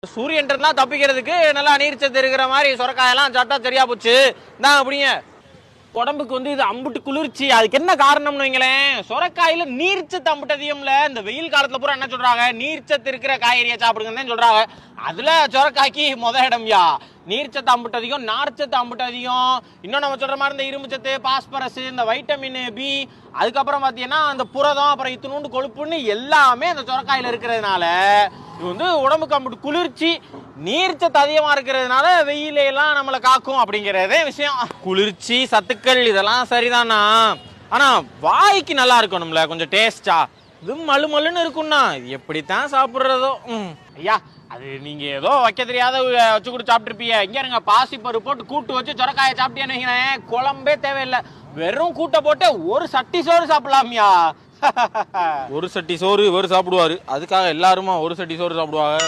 சூரியன்லாம் தப்பிக்கிறதுக்கு நல்லா நீர்ச்சத்து இருக்கிற மாதிரி சொரக்காயெல்லாம் சாப்பிட்டா சரியா போச்சு தான் அப்படிங்க. உடம்புக்கு வந்து இது அம்புட்டு குளிர்ச்சி. அதுக்கு என்ன காரணம்னு வைங்களேன், சொரக்காயில நீர்ச்சத்து அம்புட்டு அதிகம்ல. இந்த வெயில் காலத்துல பூரா என்ன சொல்றாங்க, நீர்ச்சத்து இருக்கிற காய்கறியை சாப்பிடுங்கன்னு சொல்றாங்க. அதுல சொரக்காய்க்கு இடம்யா. நீர்ச்சத்து அம்புட்டு அதிகம், நார்ச்சத்து அம்புட்டு அதிகம். இன்னும் நம்ம சொல்ற மாதிரி இந்த இரும்பு சத்து, பாஸ்பரஸ், இந்த வைட்டமின் பி, அதுக்கப்புறம் பாத்தீங்கன்னா அந்த புரதம், அப்புறம் இத்தினூண்டு கொழுப்புன்னு எல்லாமே அந்த சொரக்காயில இருக்கிறதுனால இது வந்து உடம்புக்கு அம்புட்டு குளிர்ச்சி. நீர்ச்சத்து அதிகமா இருக்கிறதுனால வெயில எல்லாம் நம்மளை காக்கும் அப்படிங்கிறதே விஷயம். குளிர்ச்சி சத்துக்கள் இதெல்லாம் சரிதானா, ஆனா வாய்க்கு நல்லா இருக்கணும்ல, கொஞ்சம் டேஸ்டா. இது மலு மலுன்னு இருக்கும்னா இது எப்படித்தான் சாப்பிடுறதோ. ஐயா, அது நீங்க ஏதோ வைக்க தெரியாத வச்சு கூட சாப்பிட்டுருப்பீங்க. இங்க இருங்க, பாசிப்பரு போட்டு கூட்டு வச்சு சொரக்காயை சாப்பிட்டேன்னு வைங்களேன், குழம்பே தேவையில்லை, வெறும் கூட்டை போட்டு ஒரு சட்டி சோறு சாப்பிடலாம்யா. ஒரு சட்டி சோறு இவர் சாப்பிடுவாரு, அதுக்காக எல்லாருமா ஒரு சட்டி சோறு சாப்பிடுவாங்க?